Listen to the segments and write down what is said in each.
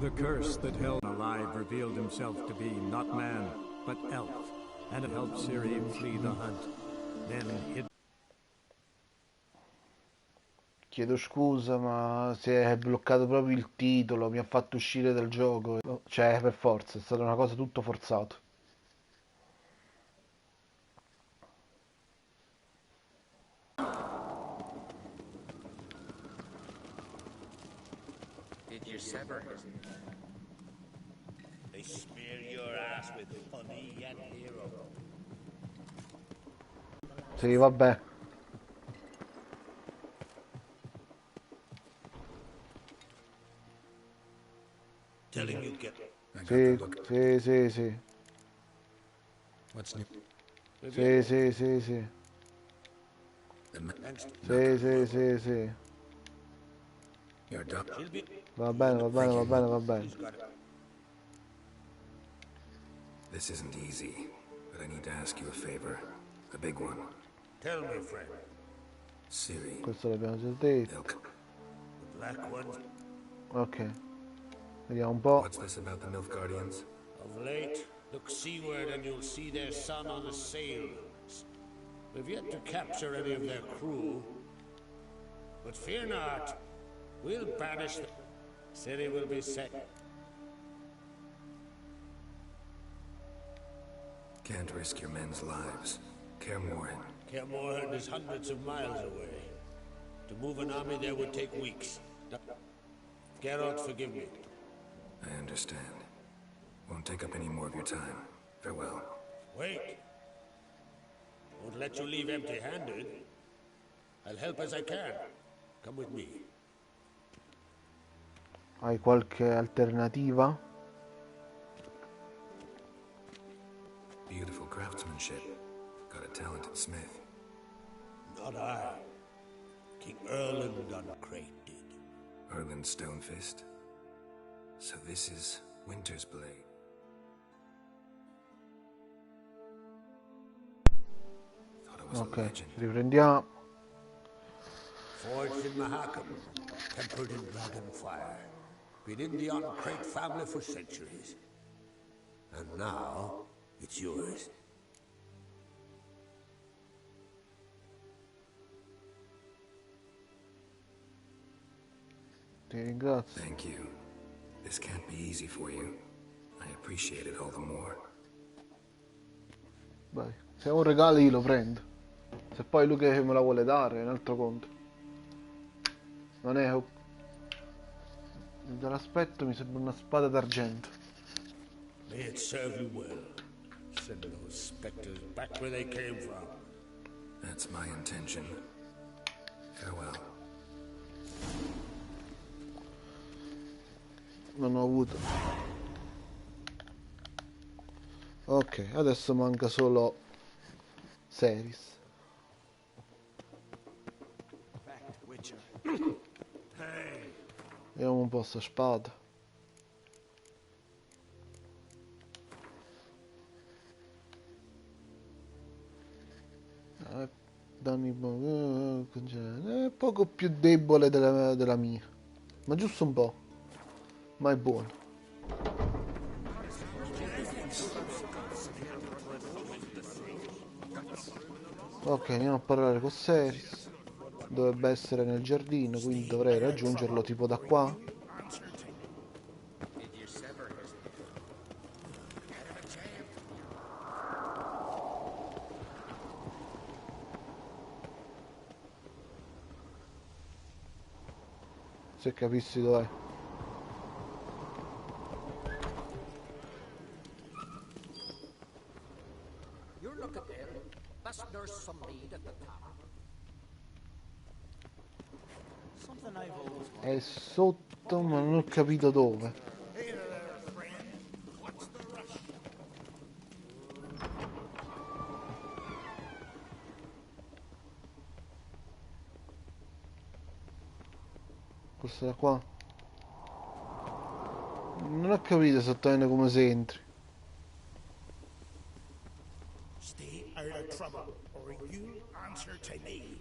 The curse that held alive revealed himself to be not man, but elf, and it helped Serie flee the hunt. Then hid. Chiedo scusa, ma si è bloccato proprio il titolo, mi ha fatto uscire dal gioco. Cioè, per forza, è stata una cosa tutto forzato. Did you sever his... They smear your ass with honey and hero. Sì, vabbè. Telling you get. Sì. What's new? Sì. Sì. You're done. Va bene. This isn't easy, but I need to ask you a favor. A big one. Tell me, friend. Serie. Questo l'abbiamo già detto. Milk. The black one. Ok. Vediamo un po'. What's this about the Milk Guardians? Of late, look seaward and you'll see their sun on a sail. We've yet to capture any of their crew. But fear not. We'll banish them. City will be set. Can't risk your men's lives. Kaer Morhen is hundreds of miles away. To move an army there would take weeks. Geralt, forgive me. I understand. Won't take up any more of your time. Farewell. Wait. Won't let you leave empty-handed. I'll help as I can. Come with me. Hai qualche alternativa? Beautiful craftsmanship. Got a talented smith. Not I. King Erland Uncrate did. Erland Stonefist. So this is Winter's blade. Ok, riprendiamo. Forged in Mahakam, tempered in dragon fire. Been in the Uncrate family for centuries. And now, it's yours. Ti ringrazio. Thank you. This can't be easy for you. I appreciate it all the more. Vai. Se è un regalo io lo prendo. Se poi lui che me la vuole dare è un altro conto. Non è... Dall'aspetto mi sembra una spada d'argento. May it serve you well. Send those specters back where they came from. That's my intention. Farewell. Non ho avuto. Ok, adesso manca solo Series. Vediamo un po' sta spada. Danni è poco più debole della mia, ma giusto un po', ma è buono. Ok, andiamo a parlare con Series. Dovrebbe essere nel giardino, quindi dovrei raggiungerlo tipo da qua. Se capissi dov'è. È sotto, ma non ho capito dove. Forse da qua. Non ho capito esattamente come si entri. Stay out of trouble, or you answer to me.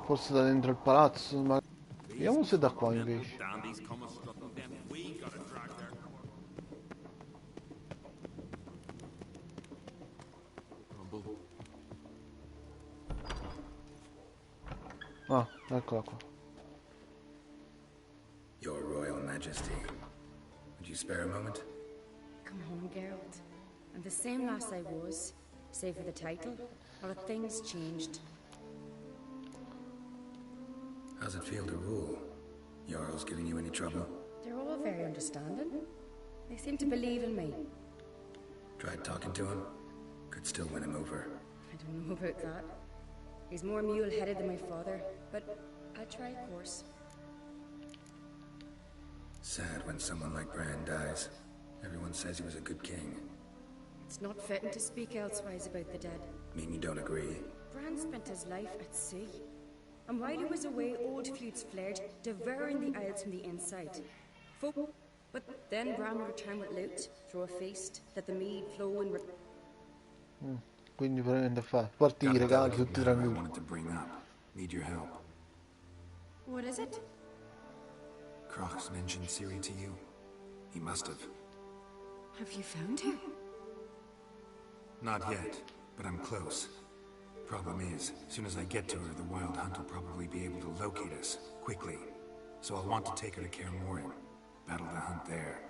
Forse da dentro il palazzo, ma vediamo se da qua invece. Ah, eccola qua. Your Royal Majesty, would you spare a moment? Come home, Geralt. I'm the same lass I was, save for the title, or have things changed? How's it feel to rule? Jarl's giving you any trouble? They're all very understanding. They seem to believe in me. Tried talking to him? Could still win him over. I don't know about that. He's more mule-headed than my father, but I'll try, of course. Sad when someone like Bran dies. Everyone says he was a good king. It's not fitting to speak elsewise about the dead. Mean you don't agree? Bran spent his life at sea. And while he was away, old feuds flared, devouring the Isles from the inside. But then Bran would return with loot, throw a feast, let the mead flow and... Quindi praticamente fa porti i regali tutti I tranquilli. wanted to bring up. Need your help. What is it? Croc's mentioned Ciri to you? He must have. Have you found her? Not yet, but I'm close. Problem is, as soon as I get to her, the Wild Hunt will probably be able to locate us, quickly. So I'll want to take her to Kaer Morhen. Battle the hunt there.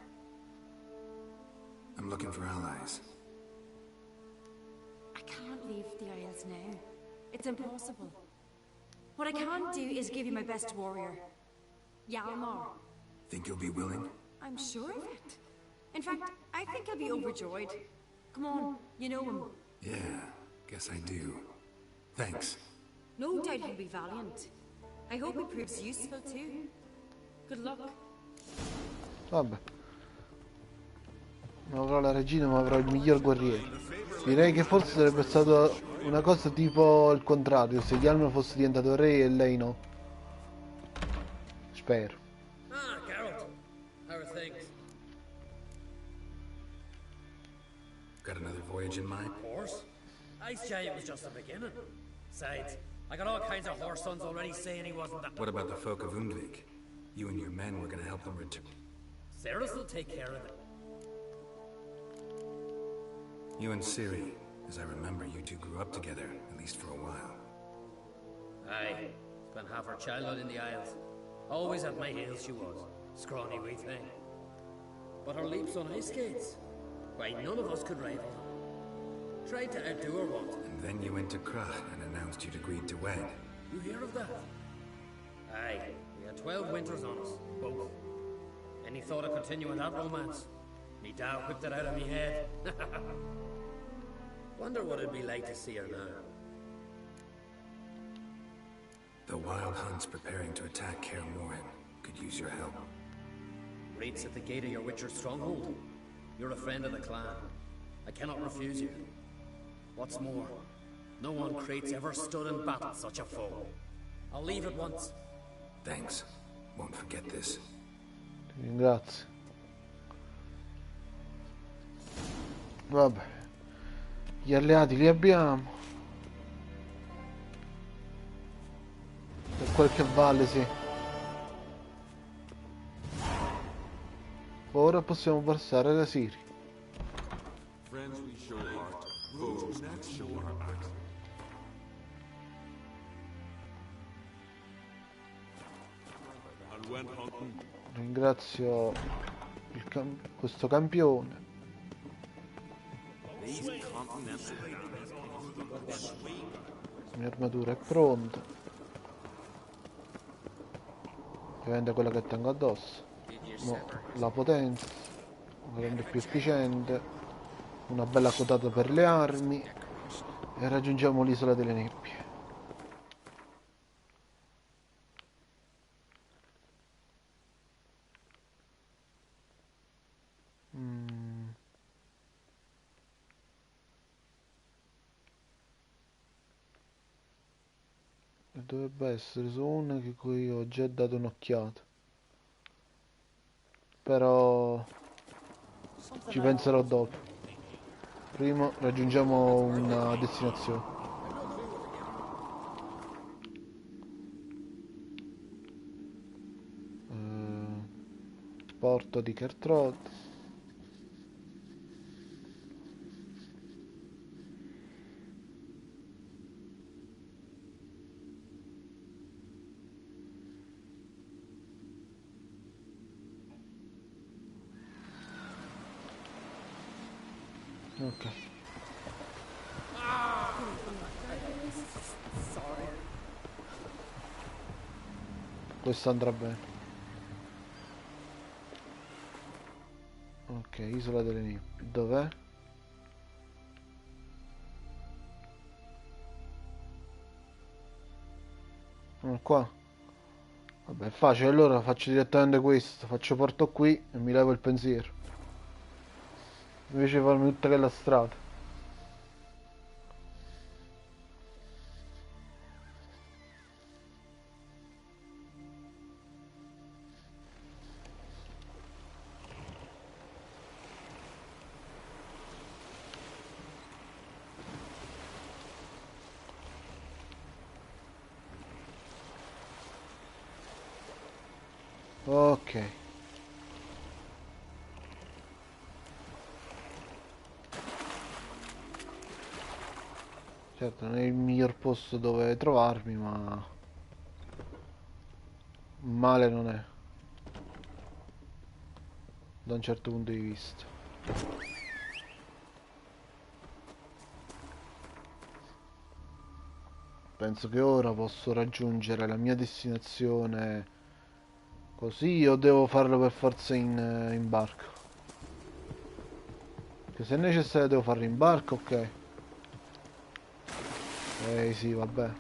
I'm looking for allies. I can't leave the Isles now. It's impossible. What I can do is give you my best warrior, Hjalmar. Think you'll be willing? I'm sure of it. In fact, I think I'll be overjoyed. Come on, you know him. Yeah, guess I do. Thanks. No doubt he'll be valiant. I hope he proves useful too. Good luck. Vabbè. Non avrò la regina, ma avrò il miglior guerriero. Direi che forse sarebbe stata una cosa tipo il contrario, se Hjalmar fosse diventato re e lei no. Spero. Ah, Geralt. How are things? Got another voyage in mind? Of course. Ice Giant was just the beginning. Besides, I got all kinds of horse sons already saying he wasn't that... What about the folk of Undvik? You and your men were gonna help them return. Sarah's will take care of it. You and Ciri, as I remember, you two grew up together, at least for a while. Aye. Spent half her childhood in the Isles. Always at my heels she was. Scrawny wee thing. But her leaps on ice skates, why, none of us could rival them. Tried to outdo her once. And then you went to Krach and announced you'd agreed to wed. You hear of that? Aye. We had 12 winters on us, both. Any thought of continuing that romance? Me dad whipped it out of me head. Wonder what it'd be like to see her now. The Wild Hunt's preparing to attack Kaer Morhen. Could use your help. Raids at the gate of your Witcher stronghold. You're a friend of the clan. I cannot refuse you. What's more, no one Krait's ever stood and battled such a foe. I'll leave at once. Thanks. Won't forget this. Ti ringrazio. Vabbè. Gli alleati li abbiamo. Per qualche valle sì. Ora possiamo passare da Ciri. Friends we show heart, foes we show our act. And went hunting. Ringrazio questo campione. La mia armatura è pronta. Ovviamente quella che tengo addosso. La potenza, rende più efficiente, una bella quotata per le armi e raggiungiamo l'isola delle nebbie. E dovrebbe essere su una che cui ho già dato un'occhiata, però ci penserò dopo. Prima raggiungiamo una destinazione. Porto di Kertrod. Ok. Questo andrà bene. Ok, isola delle nebbie. Dov'è? Qua. Vabbè, è facile, allora faccio direttamente questo. Faccio porto qui e mi levo il pensiero. Invece di farmi tutta quella strada. Ok. Certo, non è il miglior posto dove trovarmi, ma male non è, da un certo punto di vista. Penso che ora posso raggiungere la mia destinazione così o devo farlo per forza in barca? Che se è necessario devo farlo in barca, ok. Sì, vabbè.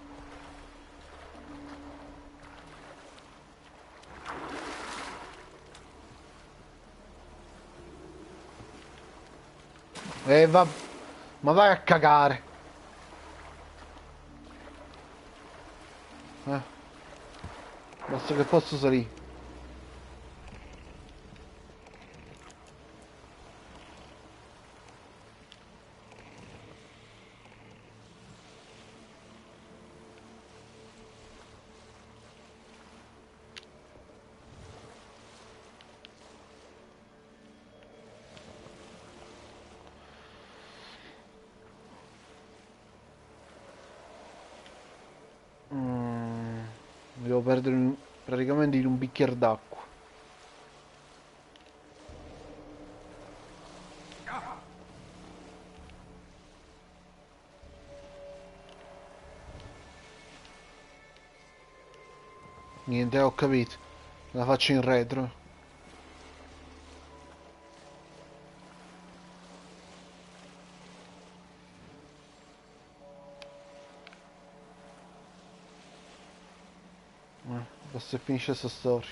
Va... Ma vai a cagare. Basta che posso salire. Devo perdere praticamente in un bicchiere d'acqua. Niente, ho capito. La faccio in retro. Basta che finisce sta storia.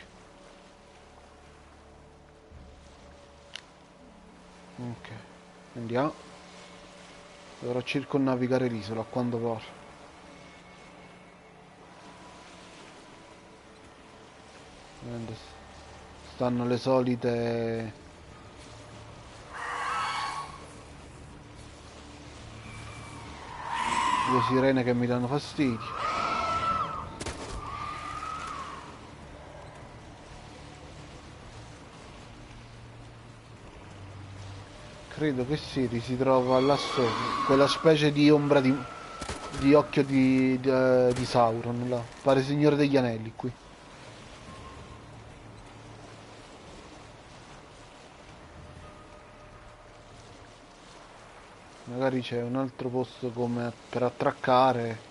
Ok. Andiamo. Dovrò circonnavigare l'isola a quanto pare. Stanno le solite due sirene che mi danno fastidio. Credo che si trova là sopra, quella specie di ombra di occhio di Sauron là. Pare Signore degli Anelli qui. Magari c'è un altro posto come per attraccare.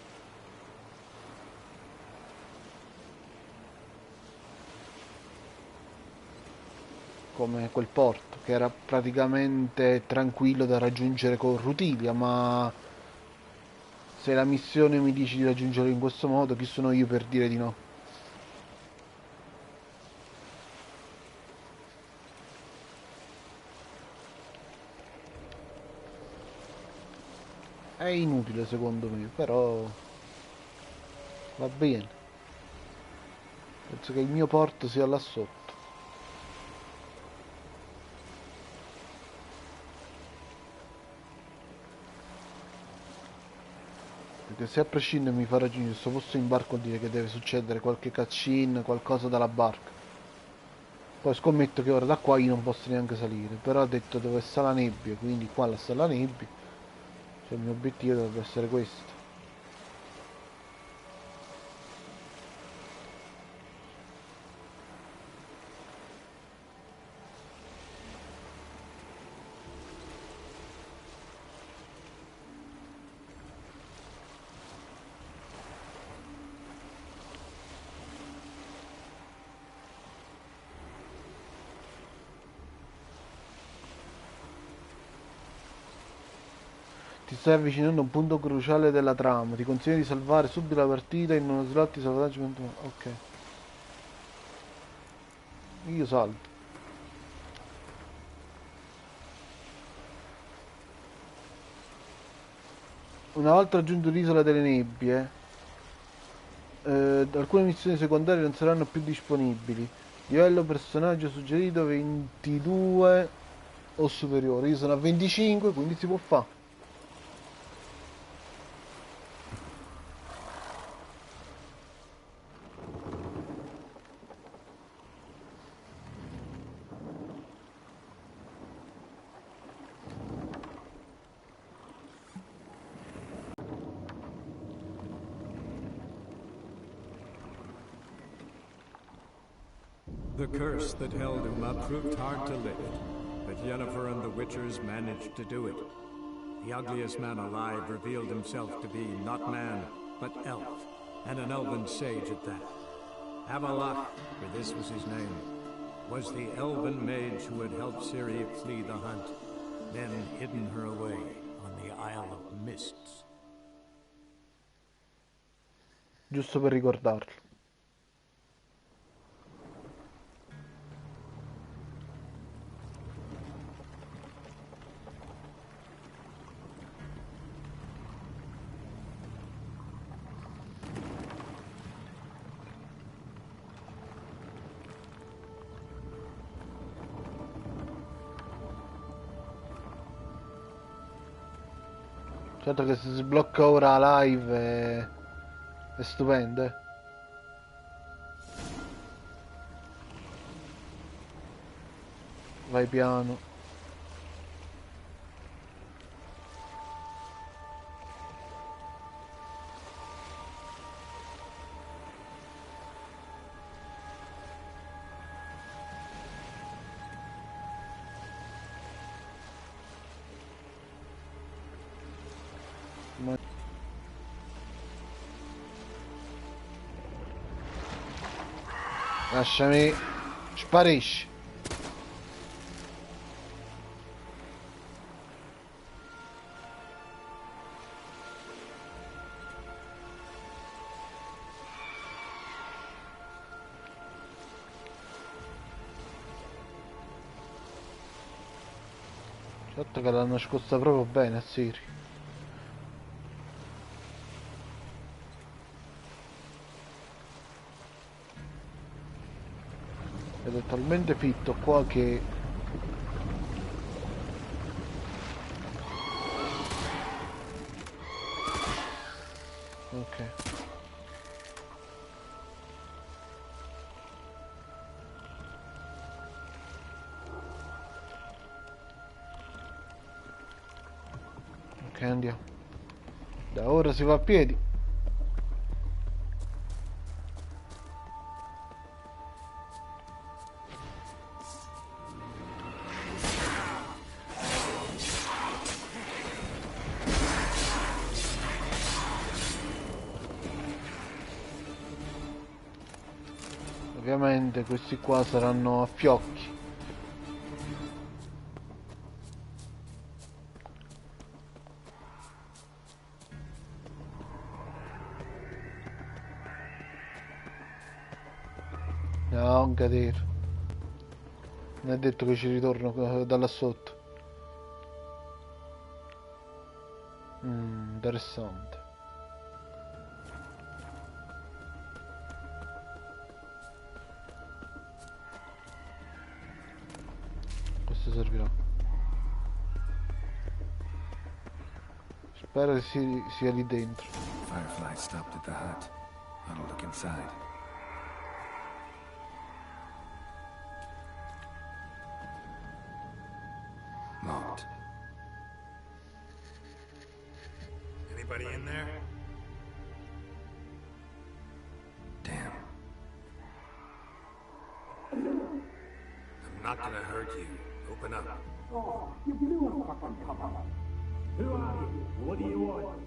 Come quel porto che era praticamente tranquillo da raggiungere con Rutilia, ma se la missione mi dice di raggiungerlo in questo modo, chi sono io per dire di no? È inutile secondo me, però va bene. Penso che il mio porto sia là sotto. che se a prescindere mi fa raggiungere questo posto in barca vuol dire che deve succedere qualche cutscene, qualcosa dalla barca. Poi scommetto che ora da qua io non posso neanche salire, però ha detto dove sta la nebbia, quindi qua la sta la nebbia, cioè il mio obiettivo dovrebbe essere questo. Ti stai avvicinando a un punto cruciale della trama. Ti consiglio di salvare subito la partita in uno slot di salvataggio. Ok. Io salvo. Una volta raggiunto l'isola delle nebbie, alcune missioni secondarie non saranno più disponibili. Livello personaggio suggerito 22 o superiore. Io sono a 25, quindi si può fare. The curse that held Uma proved hard to lift, but Yennefer and the Witchers managed to do it. The ugliest man alive revealed himself to be not man, but elf, and an elven sage at that. Avalok, for this was his name, was the elven mage who had helped Ciri flee the hunt, then hidden her away on the Isle of Mists. Giusto per ricordarlo. Certo che se si sblocca ora la live è stupendo, eh. Vai piano. Lasciami. Sparisci. Certo che l'hanno nascosta proprio bene a Siri. Ed è talmente fitto qua che... Ok. Ok, andiamo. Da ora si va a piedi. Ovviamente questi qua saranno a fiocchi. No, un cadere. Non è detto che ci ritorno da là sotto. Interessante. Questo servirà. Spero che sia lì dentro. Firefly stopped at the hut. Ought to look inside. Locked. Anybody in there? Damn. I'm not gonna hurt you. Open up. Oh, you blew a fucking cover. Who are you? What do you want?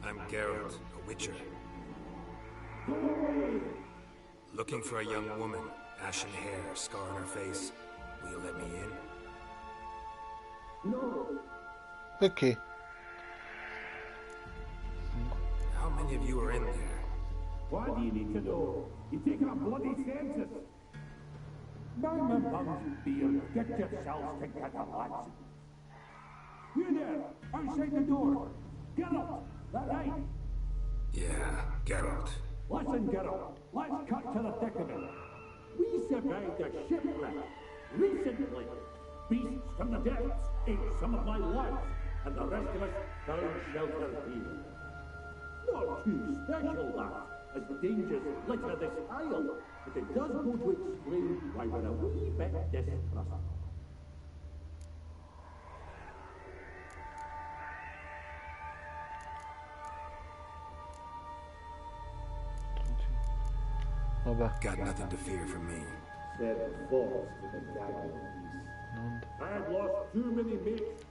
I'm Geralt, a witcher. Looking for a young woman. Ashen hair, scar on her face. Will you let me in? No. Perché? How many of you are in there? Why do you need to know? You're taking a bloody census. Mind my bums and beer. Get yourselves together, lads. You there, outside the door. Geralt, that right? Yeah, Geralt. Listen, Geralt. Let's cut to the thick of it. We survived a shipwreck recently. Beasts from the depths ate some of my lads, and the rest of us found shelter here. Not too special, that, as dangers litter this isle, but it does go to explain why we're a wee bit distrustful. Vabbè. Got nothing to fear from me. Said the fox with a dagger piece. I've lost too many mates.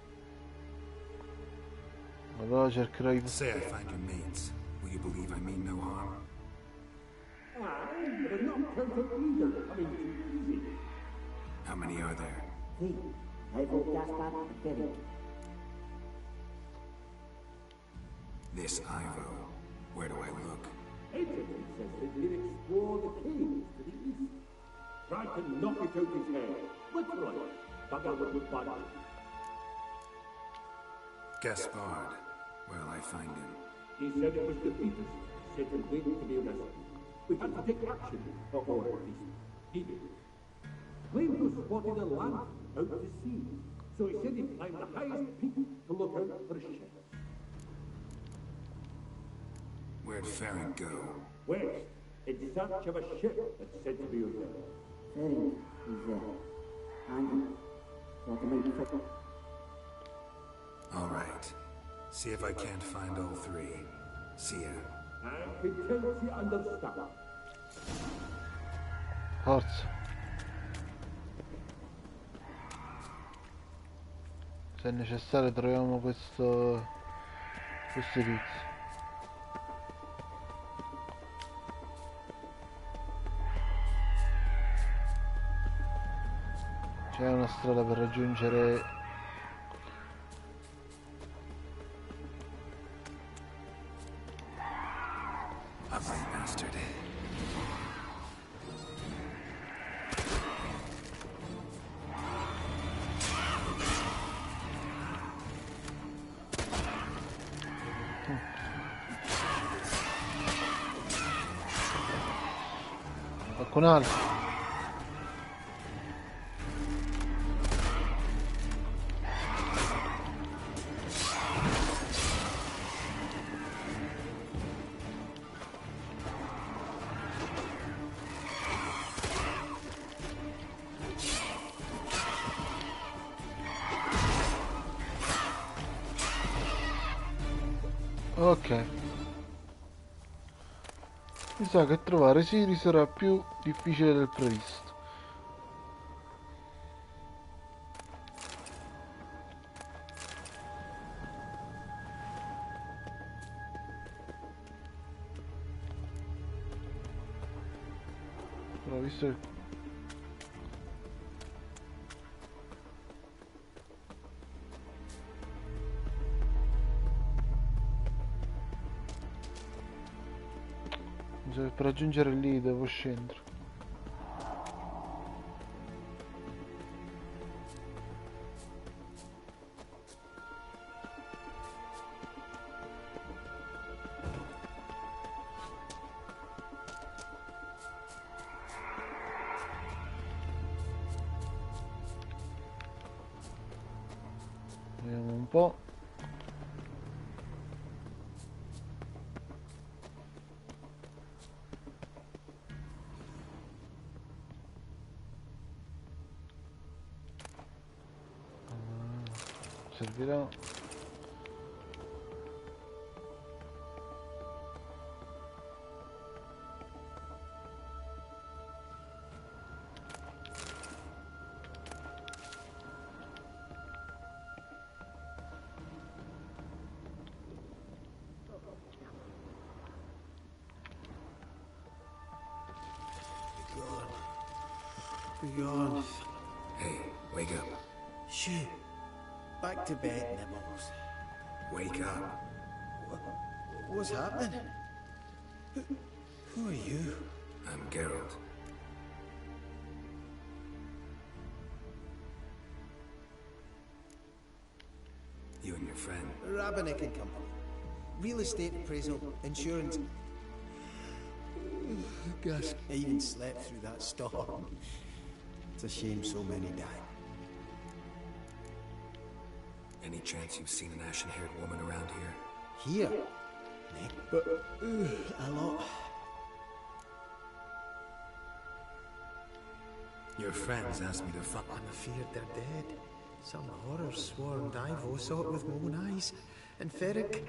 Allora cercherò di... Say I find your mates. Will you believe I mean no harm? Aye, but not count on either coming too easy. How many are there? Sì, hai forecasta ferry. This Ivo. Where do I look? Edgerton says that he'll explore the caves to the east. Tried to knock it out his head. Literally. Bugger would look bad. Gaspard. Where'll I find him? He said it was defeated. Said to wait to be rescued. We had to take action. Or at least, he did. Claimed to spotted a lantern out to sea. So he said he climbed the highest peak to look out for ships. Where'd Farron go? West, in search of a ship that's said to be out there. Ferry is handy. What am I for? All right. See if I can't find all three. See ya. And pretend you understand. Forza. Se è necessario troviamo questo tizio. C'è una strada per raggiungere Ugly bastard. qualcun altro. Ok, mi sa che trovare Siri sarà più difficile del previsto. Però visto che per raggiungere lì devo scendere. Vediamo un po'. servirà. Be gone. Hey, wake up. Shoo. Back to bed, Nibbles. Wake up. What's happening? Who are you? I'm Geralt. You and your friend. Rabbinick and Company. Real estate appraisal, insurance. Gus. I even slept through that storm. It's a shame so many died. Any chance you've seen an ashen-haired woman around here? Here? Nick, but a lot. Your friends asked me to find. I'm afeard they're dead. Some horror-sworn divo saw it with my own eyes. And Ferric.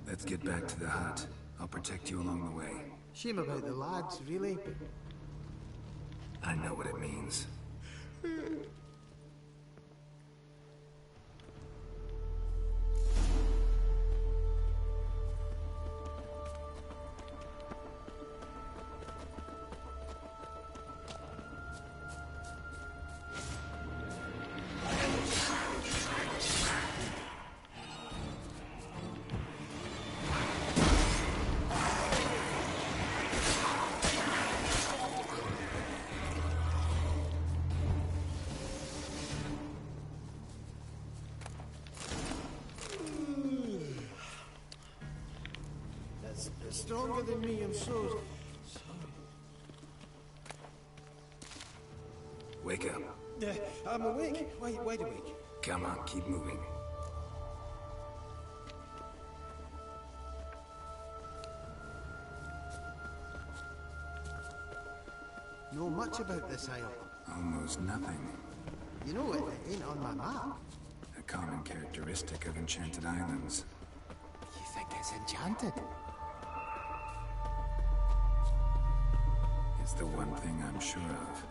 Let's get back to the hut. I'll protect you along the way. Shame about the lads, really. I know what it means. Stronger than me, I'm so sorry. Wake up. I'm awake. Wide awake. Come on, keep moving. Know much about this isle? Almost nothing. You know it ain't on my map. A common characteristic of enchanted islands. You think it's enchanted? It's the one thing I'm sure of.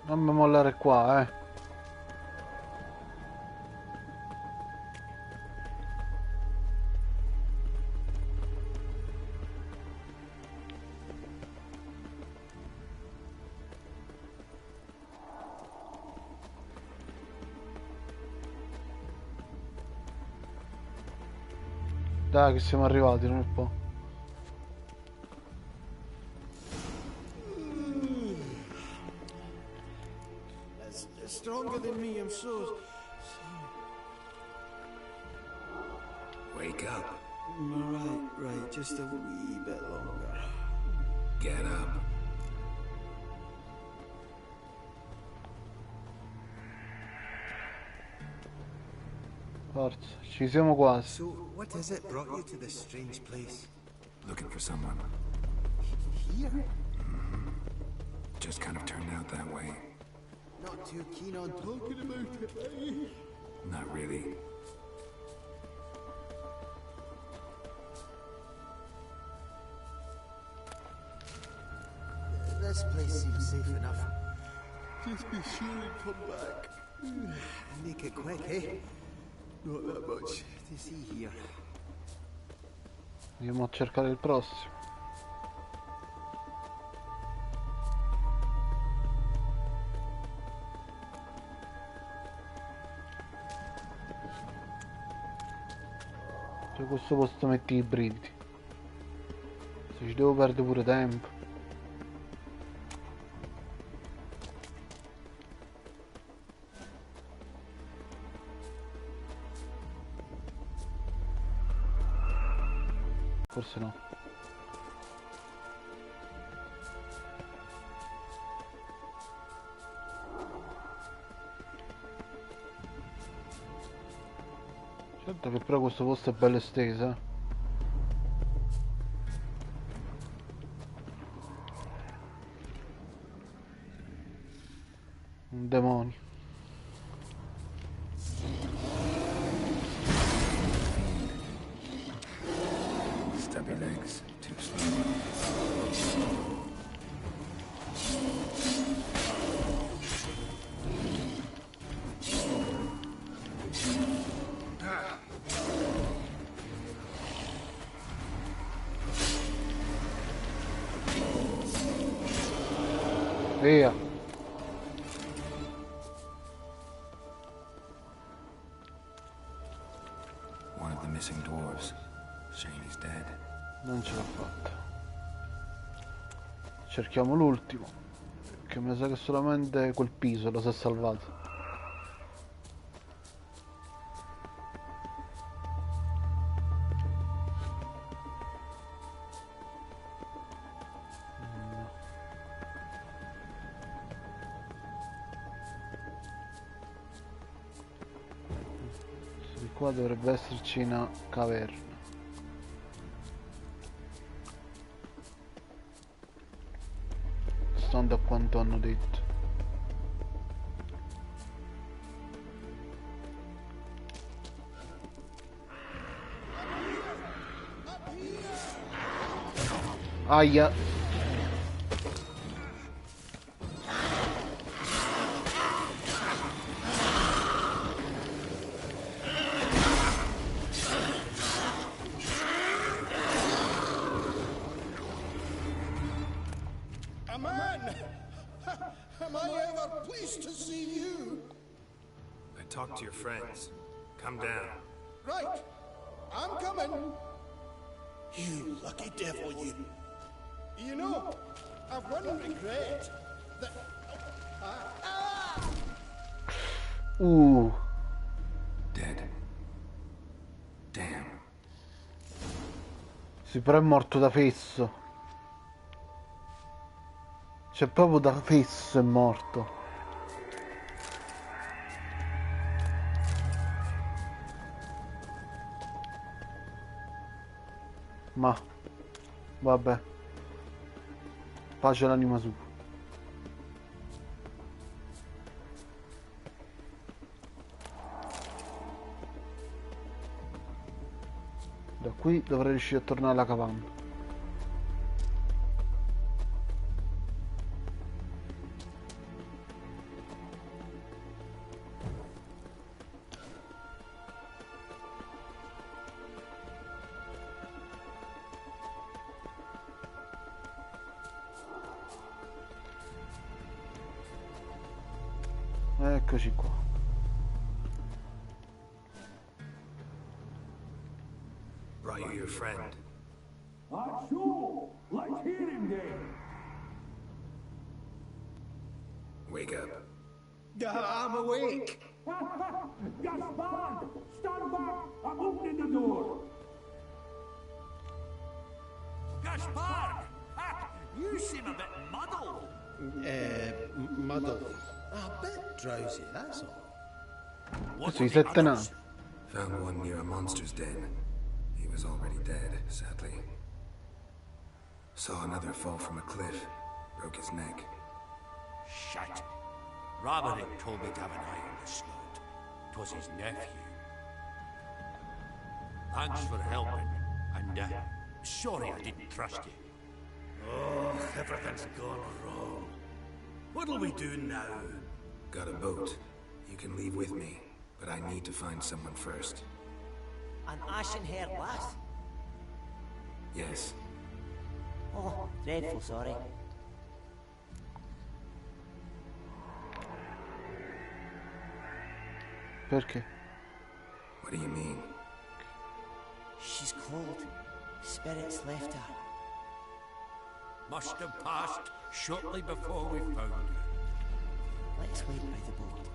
Non mi mollare qua, Dai che siamo arrivati, non un po'. Stronger than me, I'm so sorry. Wake up. Right, just a wee bit longer. Get up. Forza, ci siamo quasi. So, what is it brought you to this strange place? Looking for someone. Here? Just kind of turned out that way. Not too keen on talking about it, eh? Not really. This place seems safe enough. Just be sure and come back. And make it quick, eh? Not that much to see here. Andiamo a cercare il prossimo. Cioè questo posto metti i brividi. Se ci devo perdere pure tempo. Forse no. Certo che però questo posto è bello esteso, eh. Un demonio. Stubby legs, too slow. Via. One of the missing dwarves. Shane is dead. Non ce l'ha fatta. Cerchiamo l'ultimo. Che mi sa che solamente quel piso lo si è salvato. Di qua dovrebbe esserci una caverna. Stando a quanto hanno detto. Aia. Talk to your friends. Come down. Right. I'm coming. You lucky devil, you. You know, I've one regret. That... Dead. Damn. Sì, però è morto da fesso. Cioè proprio da fesso è morto. Ma vabbè, pace l'anima sua. Da qui dovrei riuscire a tornare alla capanna. Eccoci qua. Brought you your friend. Sure. Let's hear him then. Wake up. I'm awake. Gaspard! Stand back! I'm opening the door! Gaspard! You seem a bit muddled. Muddled. A bit drowsy, that's all. Questo i 7 nani. Found one near a monster's den. He was already dead, sadly. Saw another fall from a cliff. Broke his neck. Shite. Roderick told me to have an eye on the snout. 'Twas his nephew. Thanks for helping, and sorry I didn't trust you. Oh, everything's gone wrong. What'll we do now? Got a boat. You can leave with me, but I need to find someone first. An ashen-haired lass? Yes. Oh, dreadful sorry. Perché? What do you mean? She's cold. Spirits left her. Must have passed shortly before we found her. Let's wait by the boat.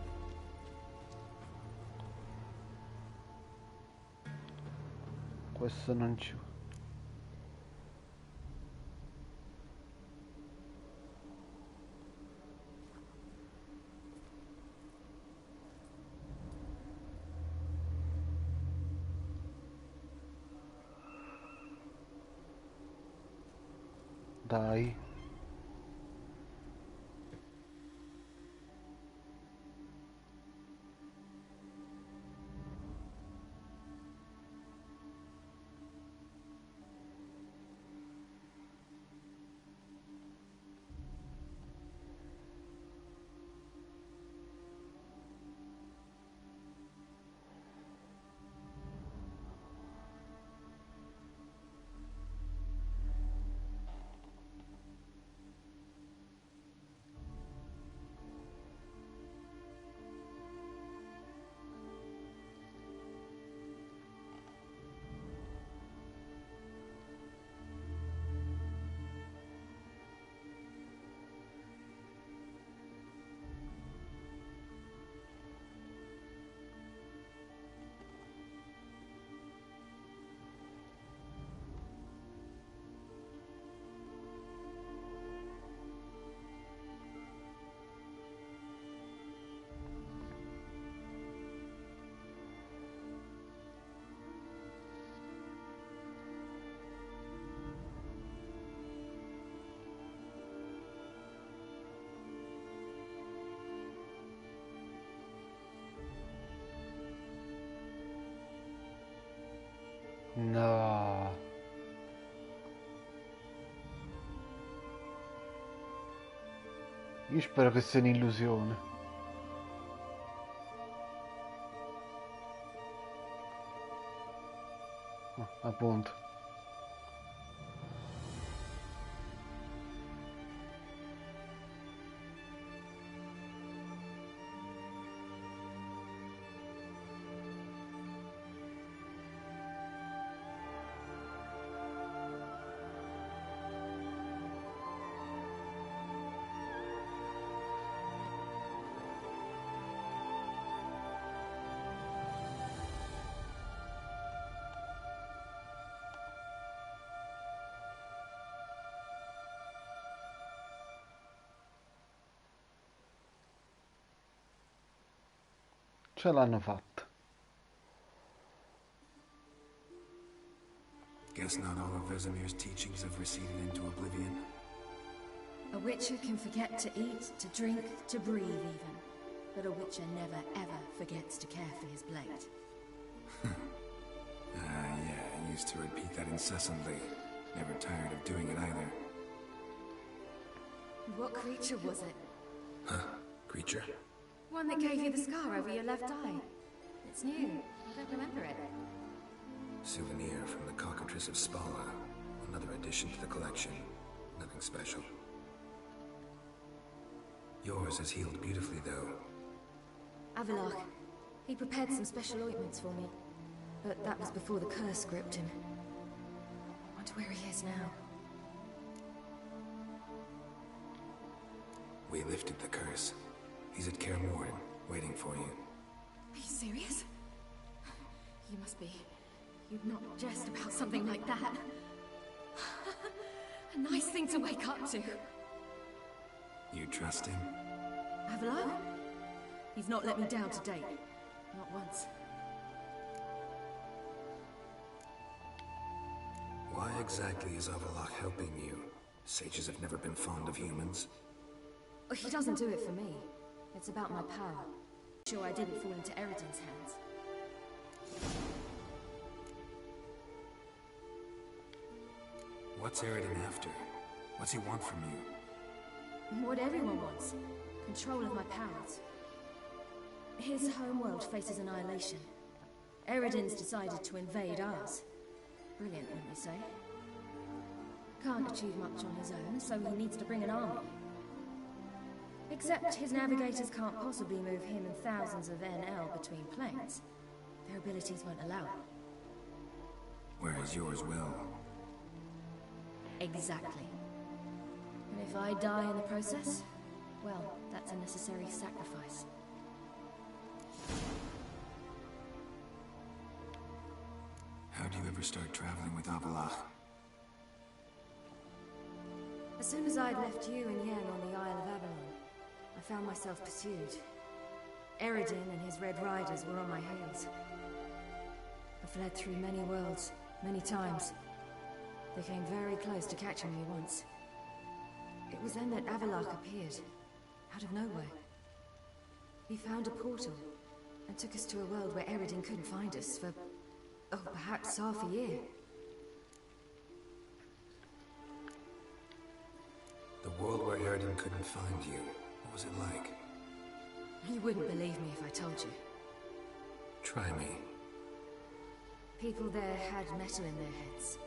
Questo non ci... Dai. No. Io spero che sia un'illusione. Appunto. Ce l'hanno fatta. Guess not all of Vesemir's teachings have receded into oblivion. A witcher can forget to eat, to drink, to breathe even. But a witcher never ever forgets to care for his blade. Yeah, I used to repeat that incessantly. Never tired of doing it either. What creature was it? Huh? Creature? One that gave you the scar over your left eye. It's new. I don't remember it. Souvenir from the cockatrice of Spala. Another addition to the collection. Nothing special. Yours has healed beautifully, though. Avalok. He prepared some special ointments for me. But that was before the curse gripped him. Wonder where he is now. We lifted the curse. He's at Kaer Morhen, waiting for you. Are you serious? You must be. You'd not jest about something like that. A nice thing to wake up to. You trust him? Avalok? He's not let me down to date. Not once. Why exactly is Avalok helping you? Sages have never been fond of humans. He doesn't do it for me. It's about my power. Sure I didn't fall into Eridan's hands. What's Eridan after? What's he want from you? What everyone wants. Control of my powers. His homeworld faces annihilation. Eridan's decided to invade ours. Brilliant, wouldn't you say? Can't achieve much on his own, so he needs to bring an army. Except his navigators can't possibly move him and thousands of NL between planes. Their abilities won't allow it. whereas yours will. Exactly. And if I die in the process, well, that's a necessary sacrifice. How'd you ever start traveling with Avallac'h? As soon as I'd left you and Yen on the Isle of Avalon, I found myself pursued. Eredin and his Red Riders were on my heels. I fled through many worlds, many times. They came very close to catching me once. It was then that Avallac'h appeared, out of nowhere. He found a portal, and took us to a world where Eredin couldn't find us for, oh, perhaps half a year. The world where Eredin couldn't find you. What was it like? You wouldn't believe me if I told you. Try me. People there had metal in their heads,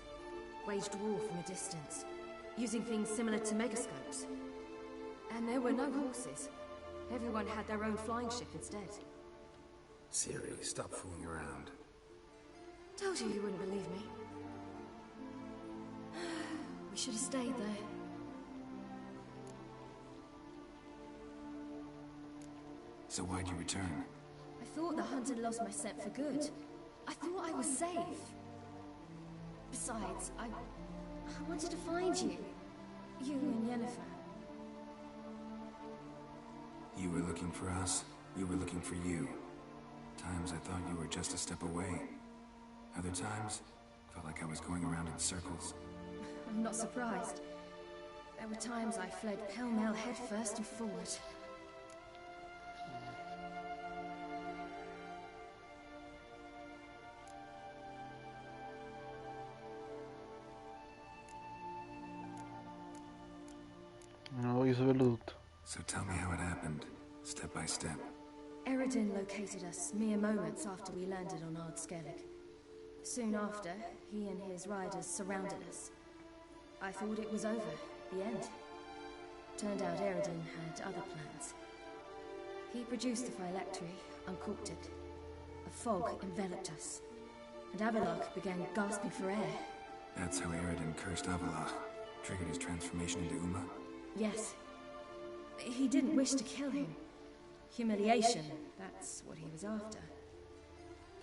waged war from a distance, using things similar to megascopes. And there were no horses. Everyone had their own flying ship instead. Ciri, stop fooling around. Told you you wouldn't believe me. We should have stayed there. So why'd you return? I thought the hunt had lost my scent for good. I thought I was safe. Besides, I wanted to find you. You and Yennefer. You were looking for us. We were looking for you. Times I thought you were just a step away. Other times, felt like I was going around in circles. I'm not surprised. There were times I fled pell-mell headfirst and forward. Non voglio saperlo tutto. So tell me how it happened, step by step. Eredin located us mere moments after we landed on Ard Skellig. Soon after, he and his riders surrounded us. I thought it was over, the end. Turned out Eredin had other plans. He produced the phylactery, uncorked it. A fog enveloped us, and Avallac'h began gasping for air. That's how Eredin cursed Avallac'h, triggered his transformation into Uma? Yes. He didn't wish to kill him. Humiliation, that's what he was after.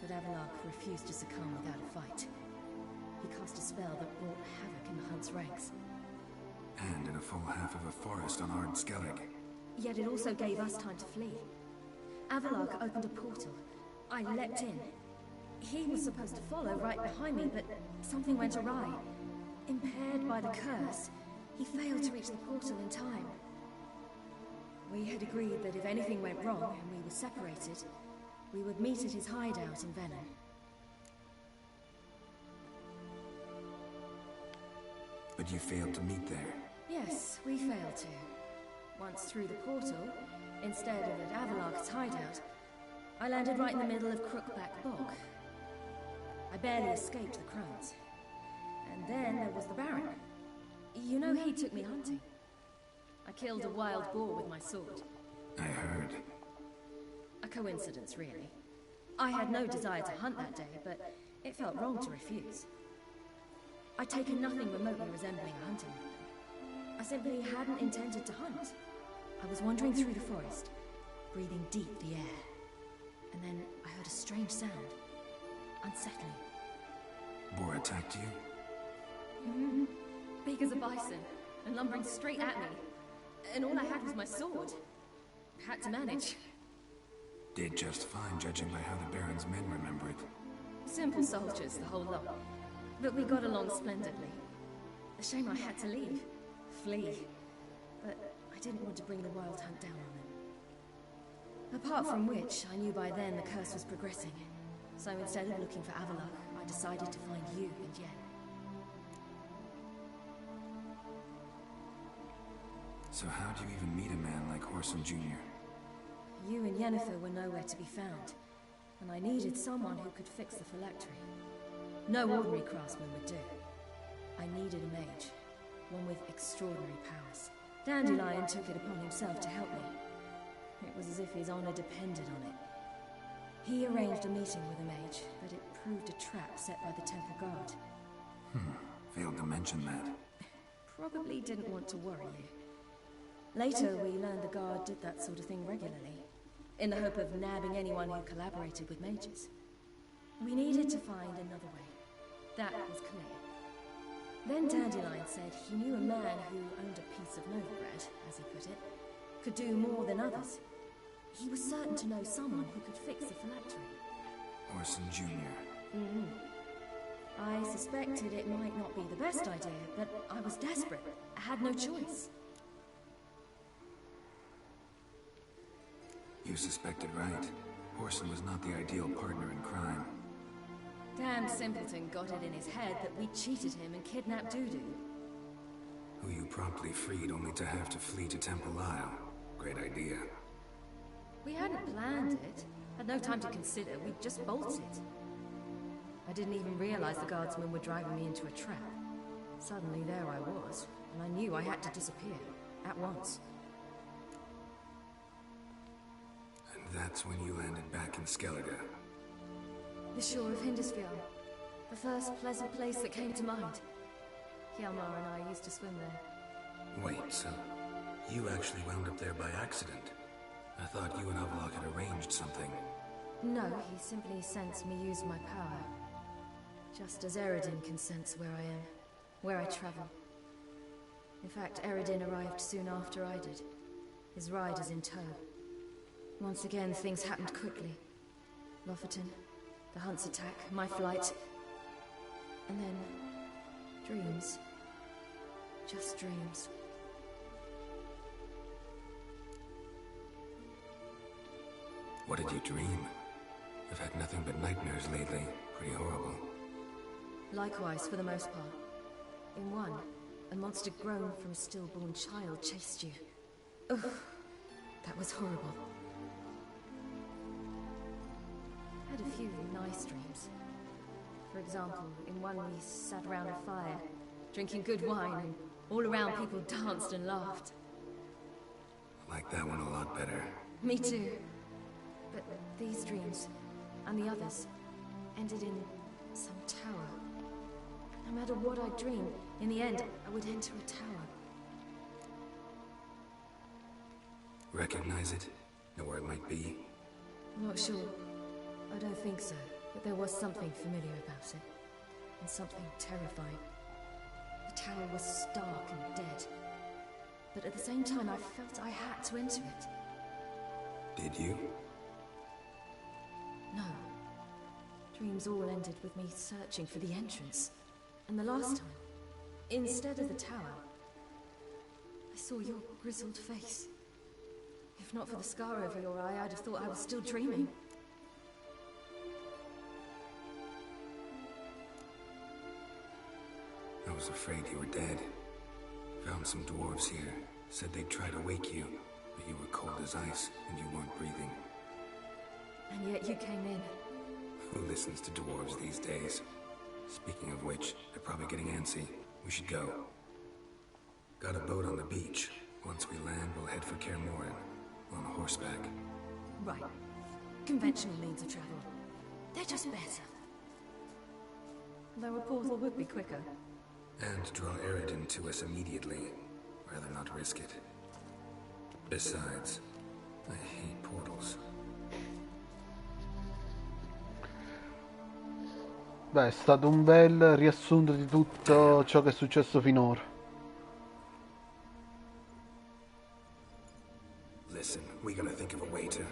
But Avallac'h refused to succumb without a fight. He cast a spell that wrought havoc in the hunt's ranks. And in a full half of a forest on Ard Skellig. Yet it also gave us time to flee. Avallac'h opened a portal. I leapt in. He was supposed to follow right behind me, but something went awry. Impaired by the curse, he failed to reach the portal in time. We had agreed that if anything went wrong and we were separated, we would meet at his hideout in Venom. But you failed to meet there. Yes, we failed to. Once through the portal, instead of at Avallac'h's hideout, I landed right in the middle of Crookback Bog. I barely escaped the crones. And then there was the Baron. You know, he took me hunting. I killed a wild boar with my sword. I heard. A coincidence, really. I had no desire to hunt that day, but it felt wrong to refuse. I'd taken nothing remotely resembling a hunting weapon. I simply hadn't intended to hunt. I was wandering through the forest, breathing deep the air. And then I heard a strange sound. Unsettling. Boar attacked you? Mm-hmm. Big as a bison, and lumbering straight at me. And all I had was my sword. Had to manage. Did just fine, judging by how the Baron's men remember it. Simple soldiers, the whole lot. But we got along splendidly. A shame I had to leave. Flee. But I didn't want to bring the wild hunt down on them. Apart from which, I knew by then the curse was progressing. So instead of looking for Avallac'h, I decided to find you and Yen. So how'd you even meet a man like Whoreson Jr.? You and Yennefer were nowhere to be found, and I needed someone who could fix the phylactery. No ordinary craftsman would do. I needed a mage, one with extraordinary powers. Dandelion took it upon himself to help me. It was as if his honor depended on it. He arranged a meeting with a mage, but it proved a trap set by the temple guard. Failed to mention that. Probably didn't want to worry you. Later, we learned the guard did that sort of thing regularly, in the hope of nabbing anyone who collaborated with mages. We needed to find another way. That was clear. Then Dandelion said he knew a man who owned a piece of Nova bread, as he put it, could do more than others. He was certain to know someone who could fix the phylactery. Orson Jr. I suspected it might not be the best idea, but I was desperate. I had no choice. You suspected right. Orson was not the ideal partner in crime. Damn simpleton got it in his head that we cheated him and kidnapped Dudu. Who you promptly freed only to have to flee to Temple Isle. Great idea. We hadn't planned it. Had no time to consider. We just bolted. I didn't even realize the guardsmen were driving me into a trap. Suddenly there I was, and I knew I had to disappear. At once. And that's when you landed back in Skellige. The shore of Hindisfjord. The first pleasant place that came to mind. Hjalmar and I used to swim there. Wait, so you actually wound up there by accident? I thought you and Avlok had arranged something. No, he simply sensed me use my power. Just as Eredin can sense where I am, where I travel. In fact, Eredin arrived soon after I did. His riders in tow. Once again, things happened quickly. Lofoten, the hunt's attack, my flight. And then... dreams. Just dreams. What did you dream? I've had nothing but nightmares lately. Pretty horrible. Likewise, for the most part. In one, a monster grown from a stillborn child chased you. Ugh, that was horrible. I had a few nice dreams. For example, in one we sat around a fire, drinking good wine, and all around people danced and laughed. I like that one a lot better. Me too. But these dreams, and the others, ended in some tower. No matter what I dreamed, in the end, I would enter a tower. Recognize it? Know where it might be? Not sure. I don't think so. But there was something familiar about it. And something terrifying. The tower was stark and dead. But at the same time, I felt I had to enter it. Did you? No. Dreams all ended with me searching for the entrance. And the last time, instead of the tower, I saw your grizzled face. If not for the scar over your eye, I'd have thought I was still dreaming. I was afraid you were dead. Found some dwarves here. Said they'd try to wake you, but you were cold as ice and you weren't breathing. And yet you came in. Who listens to dwarves these days? Speaking of which, they're probably getting antsy. We should go. Got a boat on the beach. Once we land, we'll head for Kaer Morhen. On horseback. Right. Conventional means of travel. They're just better. Though a portal would be quicker. And draw Eredin to us immediately. Rather not risk it. Besides, I hate portals. Beh, è stato un bel riassunto di tutto ciò che è successo finora. Listen, we gotta think of a way to...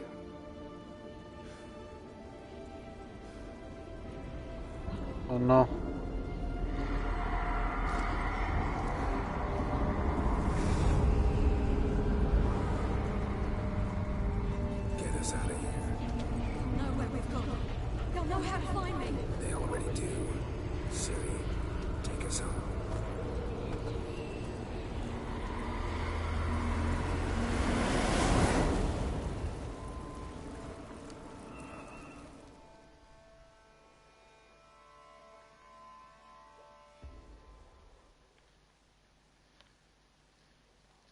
Oh no. Get us out of here. Know where we've gone. They'll know how to find me. They already do. Silly. Take us home.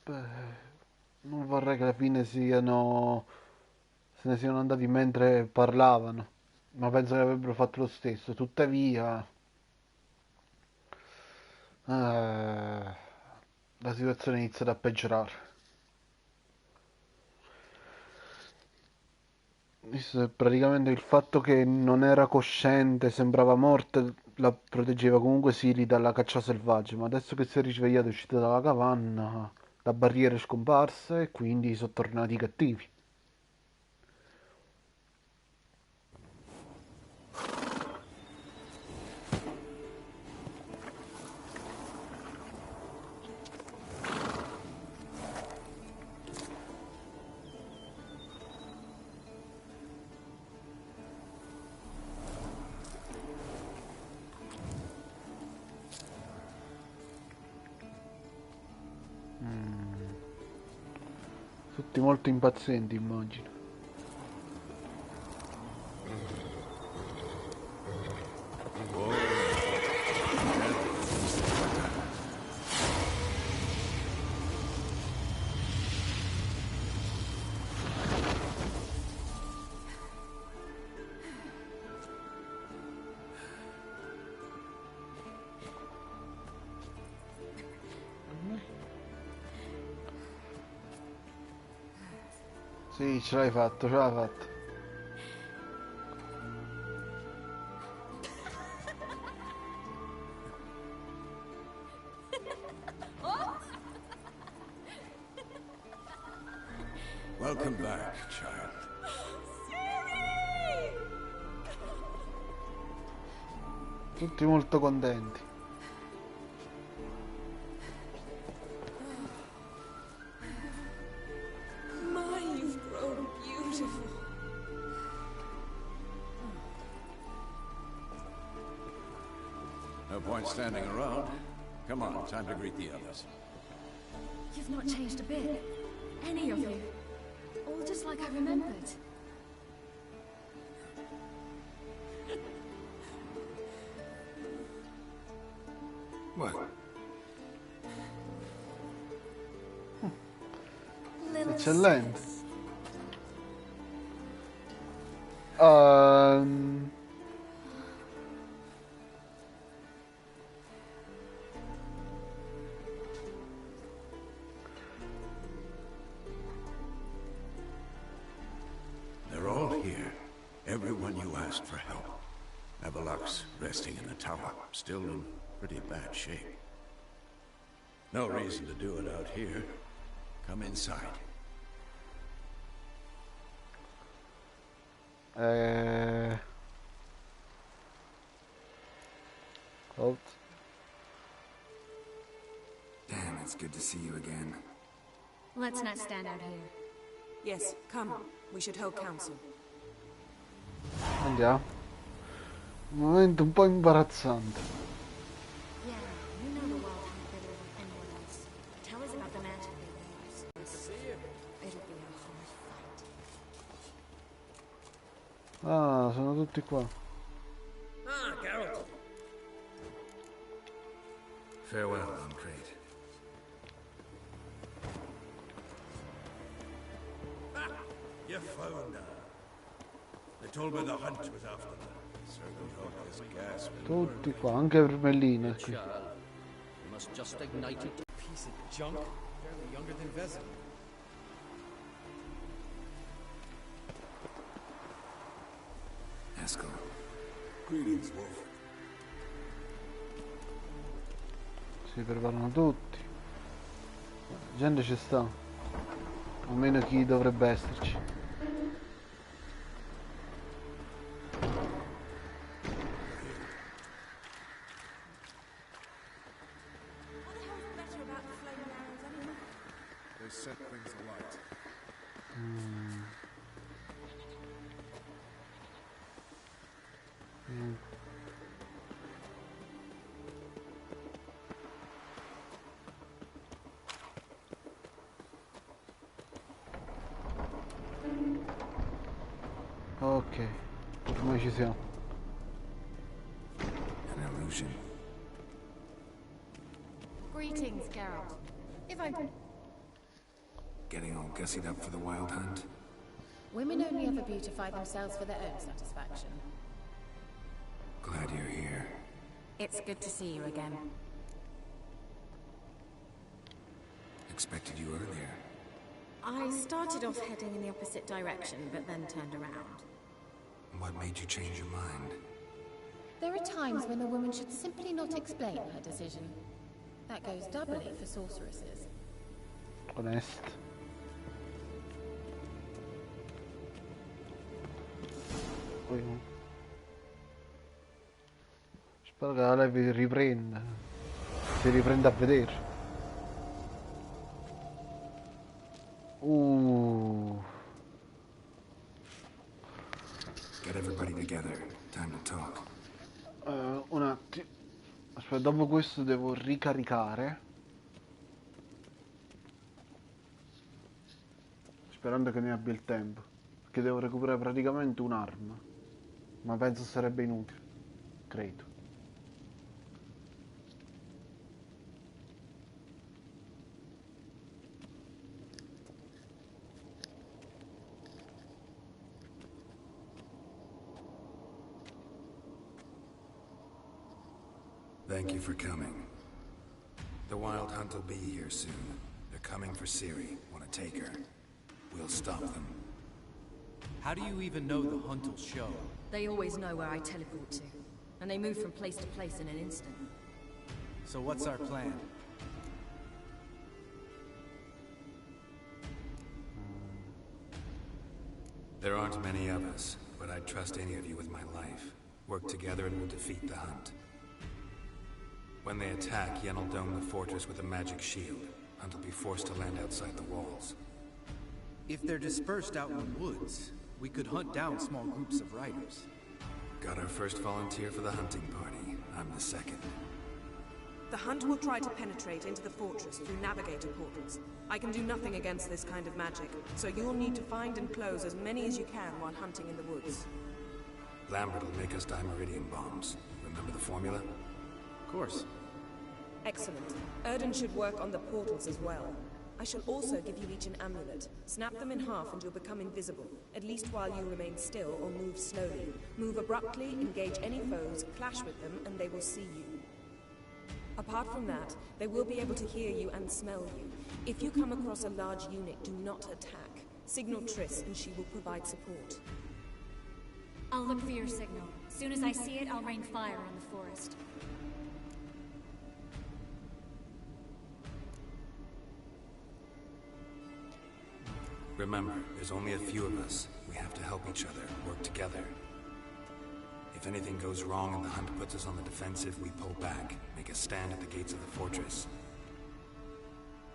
Beh, non vorrei che alla fine siano se ne siano andati mentre parlavano, ma penso che avrebbero fatto lo stesso. Tuttavia, la situazione è iniziata a peggiorare. Praticamente il fatto che non era cosciente, sembrava morta, la proteggeva comunque Siri dalla caccia selvaggia, ma adesso che si è risvegliata e è uscita dalla capanna, la barriera è scomparsa e quindi sono tornati i cattivi. Tutti molto impazienti, immagino. Sì, ce l'hai fatto, ce l'hai fatto. Welcome back, child. Tutti molto contenti. No point standing around. Come on, time to greet the others. You've not changed a bit. Any of you. All just like I remembered. What? Eccellente. They're all here. Everyone you asked for help. Avalok's resting in the tower, still in pretty bad shape. No reason to do it out here. Come inside. Oh. Damn, it's good to see you again. Let's not stand out here. Yes, come. We should hold council. Andiamo. Un momento un po' imbarazzante. Yeah, you know the wild hunt better than anyone else. Tell us about the magic they use. It'll be a hard fight. Ah, sono tutti qua. Ah, Geralt. Farewell, Concrete. You found her. They told me the hunt was after them. Servant Hawk is gasping. Tutti qua, anche Vermellino. Qui. You must just ignite it. Piece of junk. Barely younger than Vezin. Esco. Greetings, Wolf. Si preparano tutti. La gente ci sta. Almeno chi dovrebbe esserci. Set brings the light. Ok, ormai ci siamo. An illusion. Greetings, Geralt. If I'm... Getting all gussied up for the wild hunt? Women only ever beautify themselves for their own satisfaction. Glad you're here. It's good to see you again. Expected you earlier. I started off heading in the opposite direction, but then turned around. What made you change your mind? There are times when a woman should simply not explain her decision. That goes doubly for sorceresses. Onest. Spero che la live riprenda. Si riprenda a vedere. Get everybody together. Time to talk. Un attimo. Aspetta, dopo questo devo ricaricare. Sperando che ne abbia il tempo. Perché devo recuperare praticamente un'arma. Ma penso sarebbe inutile. Credo. Thank you for coming. The Wild Hunt will be here soon. They're coming for Ciri. Want to take her? We'll stop them. How do you even know the Hunt will show? They always know where I teleport to. And they move from place to place in an instant. So what's our plan? There aren't many of us, but I'd trust any of you with my life. Work together and we'll defeat the Hunt. When they attack, Yen will dome the fortress with a magic shield. Hunt will be forced to land outside the walls. If they're dispersed out in the woods, we could hunt down small groups of riders. Got our first volunteer for the hunting party. I'm the second. The Hunt will try to penetrate into the fortress through navigator portals. I can do nothing against this kind of magic, so you'll need to find and close as many as you can while hunting in the woods. Lambert will make us dimeridium bombs. Remember the formula? Of course. Excellent. Erden should work on the portals as well. I shall also give you each an amulet. Snap them in half and you'll become invisible, at least while you remain still or move slowly. Move abruptly, engage any foes, clash with them, and they will see you. Apart from that, they will be able to hear you and smell you. If you come across a large unit, do not attack. Signal Triss and she will provide support. I'll look for your signal. As soon as I see it, I'll rain fire on the forest. Remember, there's only a few of us. We have to help each other, work together. If anything goes wrong and the Hunt puts us on the defensive, we pull back, make a stand at the gates of the fortress.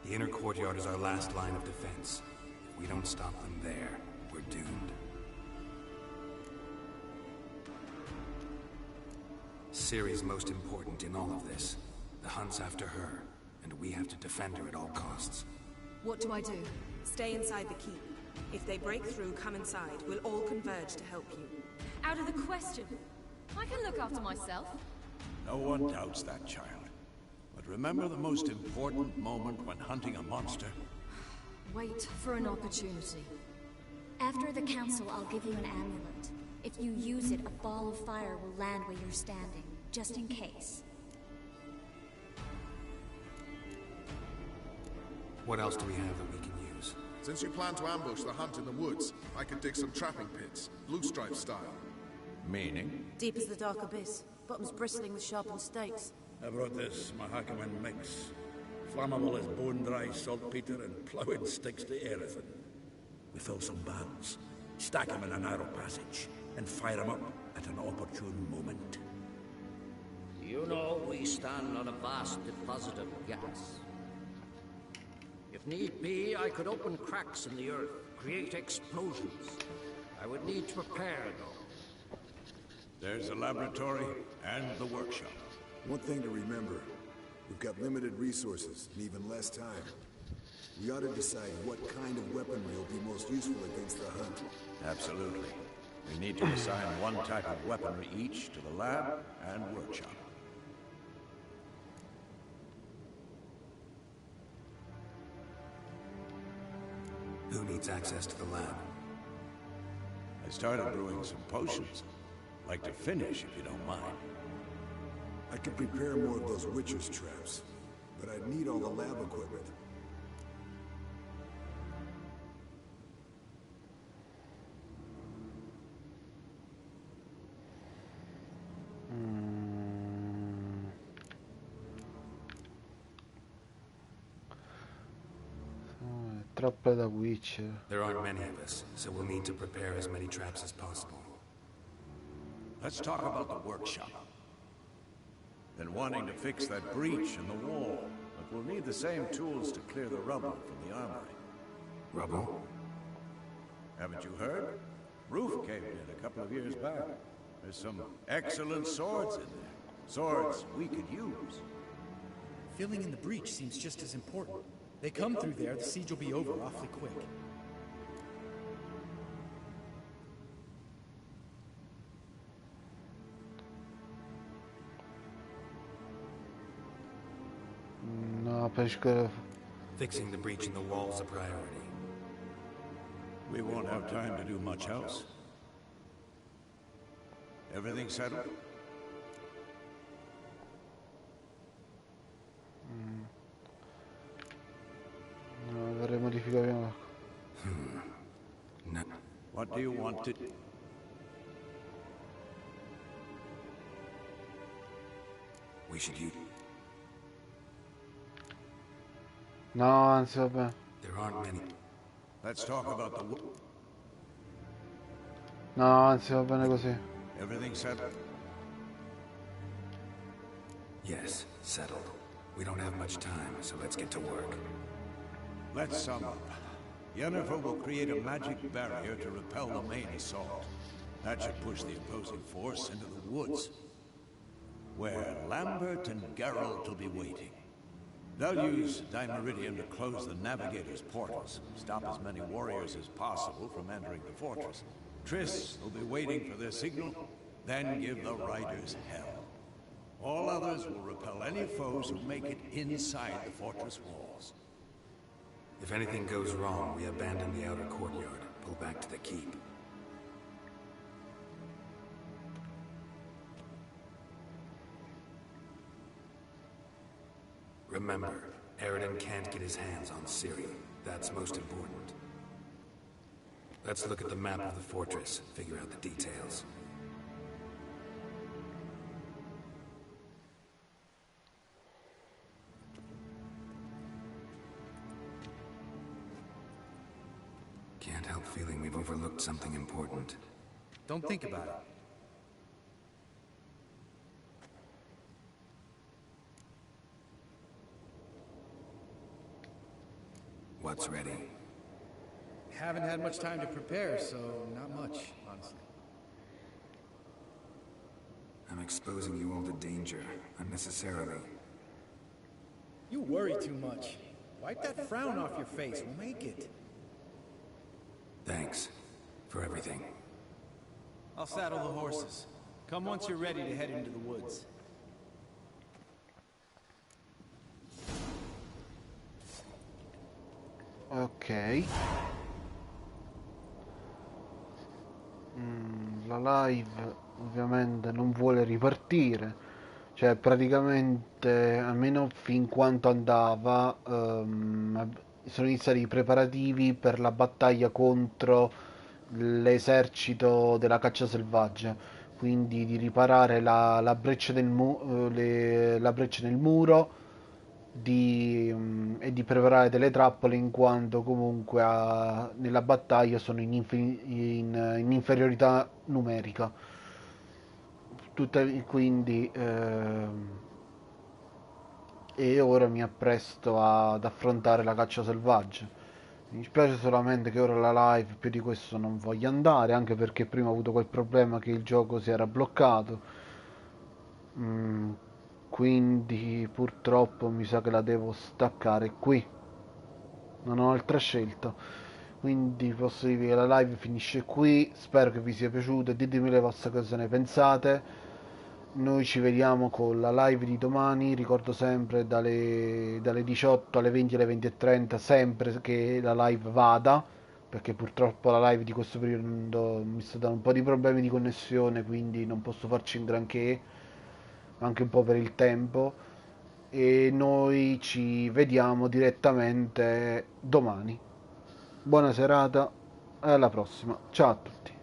The inner courtyard is our last line of defense. If we don't stop them there, we're doomed. Ciri's most important in all of this. The Hunt's after her, and we have to defend her at all costs. What do I do? Stay inside the keep. If they break through, come inside. We'll all converge to help you. Out of the question. I can look after myself. No one doubts that, child. But remember the most important moment when hunting a monster? Wait for an opportunity. After the council, I'll give you an amulet. If you use it, a ball of fire will land where you're standing, just in case. What else do we have that we can use? Since you plan to ambush the Hunt in the woods, I could dig some trapping pits, blue stripe style. Meaning? Deep as the dark abyss, bottoms bristling with sharpened stakes. I brought this Mahakaman mix. Flammable as bone-dry saltpeter and ploughed sticks to everything. We fill some barrels, stack them in a narrow passage, and fire them up at an opportune moment. You know, we stand on a vast deposit of gas. If need be, I could open cracks in the earth, create explosions. I would need to prepare, though. There's the laboratory and the workshop. One thing to remember, we've got limited resources and even less time. We ought to decide what kind of weaponry will be most useful against the Hunt. Absolutely. We need to assign one type of weaponry each to the lab and workshop. Who needs access to the lab? I started brewing some potions. Like to finish, if you don't mind. I could prepare more of those witcher's traps, but I'd need all the lab equipment. Troppe da Witcher. There aren't many of us, so we'll need to prepare as many traps as possible. Let's talk about the workshop. Been wanting to fix that breach in the wall, but we'll need the same tools to clear the rubble from the armory. Rubble? Haven't you heard? Roof caved in a couple of years back. There's some excellent swords in there. Swords we could use. Filling in the breach seems just as important. They come through there, the siege will be over awfully quick. No, pesca. Fixing the breach in the wall's a priority. We won't have time to do much else. Everything settled? No, vorrei modificare una. No. What do you want to... We should use... No, anzi, vabbè. There aren't many. Let's talk about the... No, anzi, va bene così. Everything settled? Yes, settled. We don't have much time, so let's get to work. Let's sum up. Yennefer will create a magic barrier to repel the main assault. That should push the opposing force into the woods, where Lambert and Geralt will be waiting. They'll use Dimeridium to close the Navigator's portals, stop as many warriors as possible from entering the fortress. Triss will be waiting for their signal, then give the riders hell. All others will repel any foes who make it inside the fortress walls. If anything goes wrong, we abandon the outer courtyard, pull back to the keep. Remember, Eridan can't get his hands on Ciri. That's most important. Let's look at the map of the fortress, figure out the details. Can't help feeling we've overlooked something important. Don't think about it. What's ready? Haven't had much time to prepare, so not much, honestly. I'm exposing you all to danger, unnecessarily. You worry too much. Wipe that frown off your face, we'll make it. Thanks for everything. I'll saddle the horses. Come once you're ready to head into the woods. Ok. La live ovviamente non vuole ripartire, cioè praticamente almeno fin quanto andava sono iniziati i preparativi per la battaglia contro l'esercito della caccia selvaggia, quindi di riparare la breccia la breccia nel muro e di preparare delle trappole, in quanto comunque nella battaglia sono in inferiorità numerica. Quindi e ora mi appresto ad affrontare la caccia selvaggia. Mi dispiace solamente che ora la live più di questo non voglia andare, anche perché prima ho avuto quel problema che il gioco si era bloccato. Quindi purtroppo mi sa che la devo staccare qui, non ho altra scelta. Quindi posso dirvi che la live finisce qui. Spero che vi sia piaciuto e ditemi le vostre cosa ne pensate. Noi ci vediamo con la live di domani, ricordo sempre dalle 18 alle 20 alle 20:30, sempre che la live vada, perché purtroppo la live di questo periodo mi sta dando un po' di problemi di connessione, quindi non posso farci un granché, anche un po' per il tempo, e noi ci vediamo direttamente domani. Buona serata e alla prossima, ciao a tutti.